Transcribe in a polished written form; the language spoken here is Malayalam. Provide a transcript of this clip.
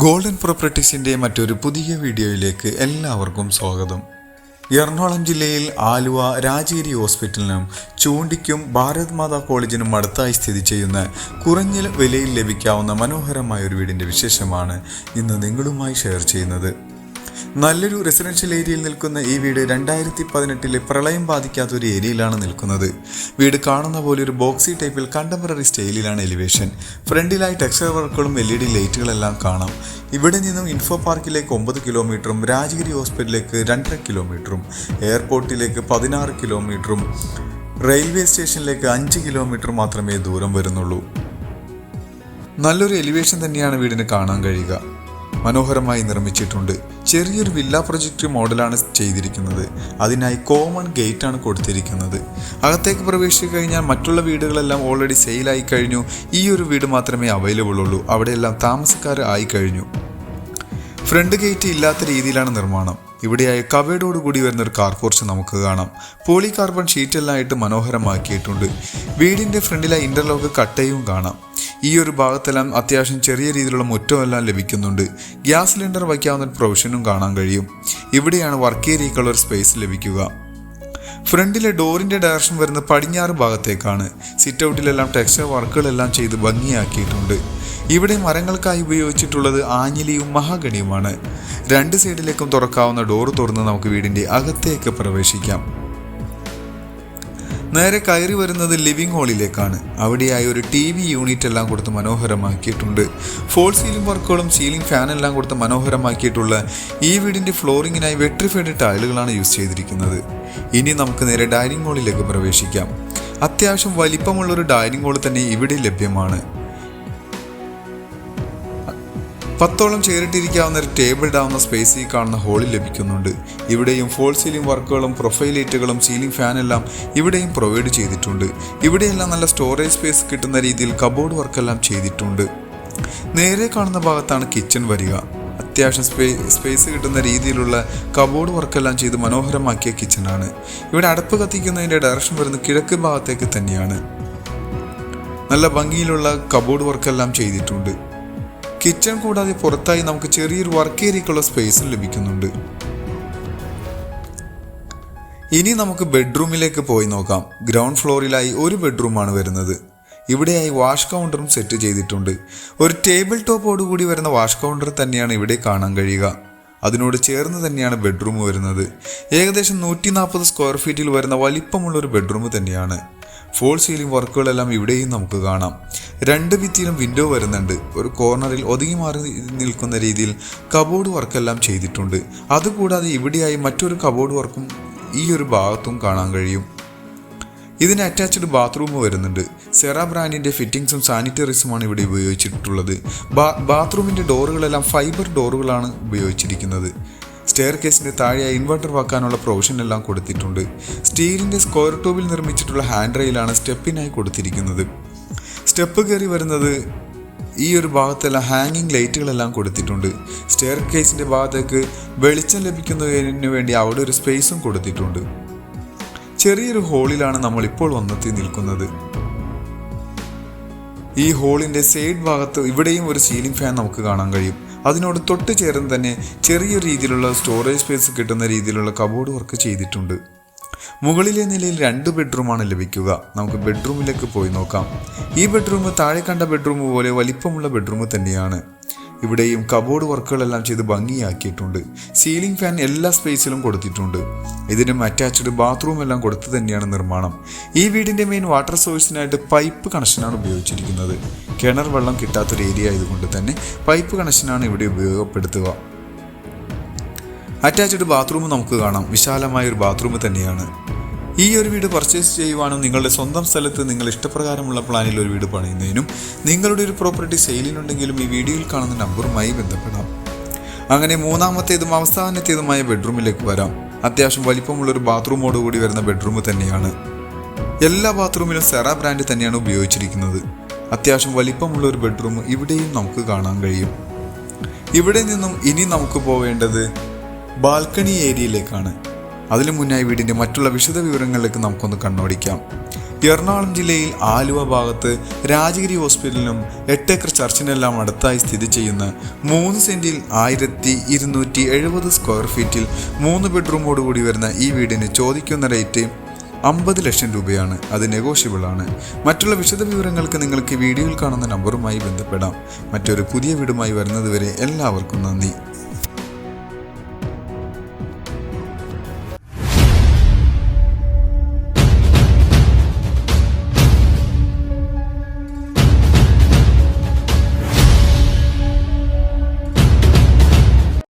ഗോൾഡൻ പ്രോപ്പർട്ടീസിൻ്റെ മറ്റൊരു പുതിയ വീഡിയോയിലേക്ക് എല്ലാവർക്കും സ്വാഗതം. എറണാകുളം ജില്ലയിൽ ആലുവ രാജഗിരി ഹോസ്പിറ്റലിനും ചൂണ്ടിക്കും ഭാരത് മാതാ കോളേജിനും അടുത്തായി സ്ഥിതി ചെയ്യുന്ന കുറഞ്ഞ വിലയിൽ ലഭിക്കാവുന്ന മനോഹരമായ ഒരു വീടിൻ്റെ വിശേഷമാണ് ഇന്ന് നിങ്ങളുമായി ഷെയർ ചെയ്യുന്നത്. നല്ലൊരു റെസിഡൻഷ്യൽ ഏരിയയിൽ നിൽക്കുന്ന ഈ വീട് 2018 പ്രളയം ബാധിക്കാത്ത ഒരു ഏരിയയിലാണ് നിൽക്കുന്നത്. വീട് കാണുന്ന പോലെ ഒരു ബോക്സി ടൈപ്പിൽ കണ്ടംപററി സ്റ്റൈലിലാണ് എലിവേഷൻ. ഫ്രണ്ടിലായി ടെക്സ്ചർ വർക്കുകളും LED ലൈറ്റുകളെല്ലാം കാണാം. ഇവിടെ നിന്നും ഇൻഫോ പാർക്കിലേക്ക് 9 കിലോമീറ്ററും രാജഗിരി ഹോസ്പിറ്റലിലേക്ക് 2.5 കിലോമീറ്ററും എയർപോർട്ടിലേക്ക് 16 കിലോമീറ്ററും റെയിൽവേ സ്റ്റേഷനിലേക്ക് 5 കിലോമീറ്റർ മാത്രമേ ദൂരം വരുന്നുള്ളൂ. നല്ലൊരു എലിവേഷൻ തന്നെയാണ് വീടിന് കാണാൻ കഴിയുക. മനോഹരമായി നിർമ്മിച്ചിട്ടുണ്ട്. ചെറിയൊരു വില്ല പ്രൊജക്റ്റ് മോഡലാണ് ചെയ്തിരിക്കുന്നത്. അതിനായി കോമൺ ഗേറ്റ് ആണ് കൊടുത്തിരിക്കുന്നത്. അകത്തേക്ക് പ്രവേശിച്ചു കഴിഞ്ഞാൽ മറ്റുള്ള വീടുകളെല്ലാം ഓൾറെഡി സെയിലായി കഴിഞ്ഞു. ഈ ഒരു വീട് മാത്രമേ അവൈലബിൾ ഉള്ളൂ. അവിടെയെല്ലാം താമസക്കാർ ആയി കഴിഞ്ഞു. ഫ്രണ്ട് ഗേറ്റ് ഇല്ലാത്ത രീതിയിലാണ് നിർമ്മാണം. ഇവിടെയായി കവേഡോട് കൂടി വരുന്ന ഒരു കാർ പോർച്ച് നമുക്ക് കാണാം. പോളി കാർബൺ ഷീറ്റെല്ലാം ആയിട്ട് മനോഹരമാക്കിയിട്ടുണ്ട്. വീടിൻ്റെ ഫ്രണ്ടിലായി ഇന്റർലോക്ക് കട്ടയും കാണാം. ഈ ഒരു ഭാഗത്തെല്ലാം അത്യാവശ്യം ചെറിയ രീതിയിലുള്ള മുറ്റമെല്ലാം ലഭിക്കുന്നുണ്ട്. ഗ്യാസ് സിലിണ്ടർ വയ്ക്കാവുന്ന ഒരു പ്രൊവിഷനും കാണാൻ കഴിയും. ഇവിടെയാണ് വർക്ക് ഏരിയക്കുള്ള ഒരു സ്പേസ് ലഭിക്കുക. ഫ്രണ്ടിലെ ഡോറിൻ്റെ ഡയറക്ഷൻ വരുന്ന പടിഞ്ഞാറ് ഭാഗത്തേക്കാണ്. സിറ്റ് ഔട്ടിലെല്ലാം ടെക്സ്ചർ വർക്കുകളെല്ലാം ചെയ്ത് ഭംഗിയാക്കിയിട്ടുണ്ട്. ഇവിടെ മരങ്ങൾക്കായി ഉപയോഗിച്ചിട്ടുള്ളത് ആഞ്ഞിലിയും മഹാഗണിയുമാണ്. 2 സൈഡിലേക്കും തുറക്കാവുന്ന ഡോറ് തുറന്ന് നമുക്ക് വീടിൻ്റെ അകത്തേക്ക് പ്രവേശിക്കാം. നേരെ കയറി വരുന്നത് ലിവിംഗ് ഹാളിലേക്കാണ്. അവിടെയായി ഒരു TV യൂണിറ്റ് എല്ലാം കൊടുത്ത് മനോഹരമാക്കിയിട്ടുണ്ട്. ഫോൾ സീലിംഗ് വർക്കുകളും സീലിംഗ് ഫാനെല്ലാം കൊടുത്ത് മനോഹരമാക്കിയിട്ടുള്ള ഈ വീടിൻ്റെ ഫ്ലോറിങ്ങിനായി വെട്രിഫൈഡ് ടൈലുകളാണ് യൂസ് ചെയ്തിരിക്കുന്നത്. ഇനി നമുക്ക് നേരെ ഡൈനിങ് ഹാളിലേക്ക് പ്രവേശിക്കാം. അത്യാവശ്യം വലിപ്പമുള്ളൊരു ഡൈനിങ് ഹാൾ തന്നെ ഇവിടെ ലഭ്യമാണ്. 10ഓളം ചേരിട്ടിരിക്കാവുന്ന ഒരു ടേബിൾ ഇടാവുന്ന സ്പേസ് ഈ കാണുന്ന ഹോളിൽ ലഭിക്കുന്നുണ്ട്. ഇവിടെയും ഫോൾ സീലിംഗ് വർക്കുകളും പ്രൊഫൈൽ ലൈറ്റുകളും സീലിംഗ് ഫാനെല്ലാം ഇവിടെയും പ്രൊവൈഡ് ചെയ്തിട്ടുണ്ട്. ഇവിടെയെല്ലാം നല്ല സ്റ്റോറേജ് സ്പേസ് കിട്ടുന്ന രീതിയിൽ കബോർഡ് വർക്കെല്ലാം ചെയ്തിട്ടുണ്ട്. നേരെ കാണുന്ന ഭാഗത്താണ് കിച്ചൺ വരിക. അത്യാവശ്യം സ്പേസ് കിട്ടുന്ന രീതിയിലുള്ള കബോർഡ് വർക്കെല്ലാം ചെയ്ത് മനോഹരമാക്കിയ കിച്ചണാണ്. ഇവിടെ അടുപ്പ് കത്തിക്കുന്നതിൻ്റെ ഡയറക്ഷൻ വരുന്ന കിഴക്ക് ഭാഗത്തേക്ക് തന്നെയാണ്. നല്ല ഭംഗിയിലുള്ള കബോർഡ് വർക്കെല്ലാം ചെയ്തിട്ടുണ്ട്. കിച്ചൺ കൂടാതെ പുറത്തായി നമുക്ക് ചെറിയൊരു വർക്ക് ഏരിയക്കുള്ള സ്പേസും ലഭിക്കുന്നുണ്ട്. ഇനി നമുക്ക് ബെഡ്റൂമിലേക്ക് പോയി നോക്കാം. ഗ്രൗണ്ട് ഫ്ലോറിലായി ഒരു ബെഡ്റൂമാണ് വരുന്നത്. ഇവിടെയായി വാഷ് കൗണ്ടറും സെറ്റ് ചെയ്തിട്ടുണ്ട്. ഒരു ടേബിൾ ടോപ്പോടുകൂടി വരുന്ന വാഷ് കൗണ്ടർ തന്നെയാണ് ഇവിടെ കാണാൻ കഴിയുക. അതിനോട് ചേർന്ന് തന്നെയാണ് ബെഡ്റൂം വരുന്നത്. ഏകദേശം 140 സ്ക്വയർ ഫീറ്റിൽ വരുന്ന വലിപ്പമുള്ളൊരു ബെഡ്റൂം തന്നെയാണ്. ഫോൾ സീലിംഗ് വർക്കുകളെല്ലാം ഇവിടെയും നമുക്ക് കാണാം. 2 ഭിത്തിയിലും വിൻഡോ വരുന്നുണ്ട്. ഒരു കോർണറിൽ ഒതുങ്ങി മാറി നിൽക്കുന്ന രീതിയിൽ കബോർഡ് വർക്കെല്ലാം ചെയ്തിട്ടുണ്ട്. അതുകൂടാതെ ഇവിടെയായി മറ്റൊരു കബോർഡ് വർക്കും ഈ ഒരു ഭാഗത്തും കാണാൻ കഴിയും. ഇതിന് അറ്റാച്ച്ഡ് ബാത്റൂം വരുന്നുണ്ട്. സെറ ബ്രാൻഡിൻ്റെ ഫിറ്റിംഗ്സും സാനിറ്ററീസുമാണ് ഇവിടെ ഉപയോഗിച്ചിട്ടുള്ളത്. ബാത്റൂമിൻ്റെ ഡോറുകളെല്ലാം ഫൈബർ ഡോറുകളാണ് ഉപയോഗിച്ചിരിക്കുന്നത്. സ്റ്റെയർ കേസിന് താഴെയായി ഇൻവെർട്ടർ വെക്കാനുള്ള പ്രൊവിഷൻ എല്ലാം കൊടുത്തിട്ടുണ്ട്. സ്റ്റീലിൻ്റെ സ്ക്വയർ ട്യൂബിൽ നിർമ്മിച്ചിട്ടുള്ള ഹാൻഡ് റെയിലാണ് സ്റ്റെപ്പിനായി കൊടുത്തിരിക്കുന്നത്. സ്റ്റെപ്പ് കയറി വരുന്നത് ഈ ഒരു ഭാഗത്തെല്ലാം ഹാങ്ങിങ് ലൈറ്റുകളെല്ലാം കൊടുത്തിട്ടുണ്ട്. സ്റ്റെയർ കേസിൻ്റെ ഭാഗത്തേക്ക് വെളിച്ചം ലഭിക്കുന്നതിന് വേണ്ടി അവിടെ ഒരു സ്പേസും കൊടുത്തിട്ടുണ്ട്. ചെറിയൊരു ഹോളിലാണ് നമ്മൾ ഇപ്പോൾ വന്നെത്തി നിൽക്കുന്നത്. ഈ ഹോളിൻ്റെ സൈഡ് ഭാഗത്ത് ഇവിടെയും ഒരു സീലിംഗ് ഫാൻ നമുക്ക് കാണാൻ കഴിയും. അതിനോട് തൊട്ട് ചേർന്ന് തന്നെ ചെറിയ രീതിയിലുള്ള സ്റ്റോറേജ് സ്പേസ് കിട്ടുന്ന രീതിയിലുള്ള കബോർഡ് വർക്ക് ചെയ്തിട്ടുണ്ട്. മുകളിലെ നിലയിൽ 2 ബെഡ്റൂമാണ് ലഭിക്കുക. നമുക്ക് ബെഡ്റൂമിലേക്ക് പോയി നോക്കാം. ഈ ബെഡ്റൂം താഴെ കണ്ട ബെഡ്റൂം പോലെ വലിപ്പമുള്ള ബെഡ്റൂം തന്നെയാണ്. ഇവിടെയും കബോർഡ് വർക്കുകളെല്ലാം ചെയ്ത് ഭംഗിയാക്കിയിട്ടുണ്ട്. സീലിംഗ് ഫാൻ എല്ലാ സ്പേസിലും കൊടുത്തിട്ടുണ്ട്. ഇതിനും അറ്റാച്ച്ഡ് ബാത്റൂം എല്ലാം കൊടുത്തു തന്നെയാണ് നിർമ്മാണം. ഈ വീടിൻ്റെ മെയിൻ വാട്ടർ സോഴ്സിനായിട്ട് പൈപ്പ് കണക്ഷനാണ് ഉപയോഗിച്ചിരിക്കുന്നത്. കിണർ വെള്ളം കിട്ടാത്തൊരു ഏരിയ ആയതുകൊണ്ട് തന്നെ പൈപ്പ് കണക്ഷനാണ് ഇവിടെ ഉപയോഗപ്പെടുത്തുക. അറ്റാച്ച്ഡ് ബാത്റൂം നമുക്ക് കാണാം. വിശാലമായ ഒരു ബാത്റൂം തന്നെയാണ്. ഈ ഒരു വീട് പർച്ചേസ് ചെയ്യുവാനും നിങ്ങളുടെ സ്വന്തം സ്ഥലത്ത് നിങ്ങൾ ഇഷ്ടപ്രകാരമുള്ള പ്ലാനിൽ ഒരു വീട് പണിയുന്നതിനും നിങ്ങളുടെ ഒരു പ്രോപ്പർട്ടി സെയിലിനുണ്ടെങ്കിലും ഈ വീഡിയോയിൽ കാണുന്ന നമ്പറുമായി ബന്ധപ്പെടാം. അങ്ങനെ മൂന്നാമത്തേതും അവസാനത്തേതുമായ ബെഡ്റൂമിലേക്ക് വരാം. അത്യാവശ്യം വലിപ്പമുള്ളൊരു ബാത്റൂമോട് കൂടി വരുന്ന ബെഡ്റൂം തന്നെയാണ്. എല്ലാ ബാത്റൂമിലും സെറ ബ്രാൻഡ് തന്നെയാണ് ഉപയോഗിച്ചിരിക്കുന്നത്. അത്യാവശ്യം വലിപ്പമുള്ള ഒരു ബെഡ്റൂം ഇവിടെയും നമുക്ക് കാണാൻ കഴിയും. ഇവിടെ നിന്നും ഇനി നമുക്ക് പോവേണ്ടത് ബാൽക്കണി ഏരിയയിലേക്കാണ്. അതിനു മുന്നായി വീടിൻ്റെ മറ്റുള്ള വിശദ വിവരങ്ങളിലേക്ക് നമുക്കൊന്ന് കണ്ണോടിക്കാം. എറണാകുളം ജില്ലയിൽ ആലുവ ഭാഗത്ത് രാജഗിരി ഹോസ്പിറ്റലിനും 8 ഏക്കർ ചർച്ചിനെല്ലാം അടുത്തായി സ്ഥിതി ചെയ്യുന്ന 3 സെന്റിൽ 1270 സ്ക്വയർ ഫീറ്റിൽ 3 ബെഡ്റൂമോടുകൂടി വരുന്ന ഈ വീടിന് ചോദിക്കുന്ന റേറ്റ് 50 ലക്ഷം രൂപയാണ്. അത് നെഗോഷ്യബിൾ ആണ്. മറ്റുള്ള വിശദ വിവരങ്ങൾക്ക് നിങ്ങൾക്ക് വീഡിയോയിൽ കാണുന്ന നമ്പറുമായി ബന്ധപ്പെടാം. മറ്റൊരു പുതിയ വീടുമായി വരുന്നതുവരെ എല്ലാവർക്കും നന്ദി.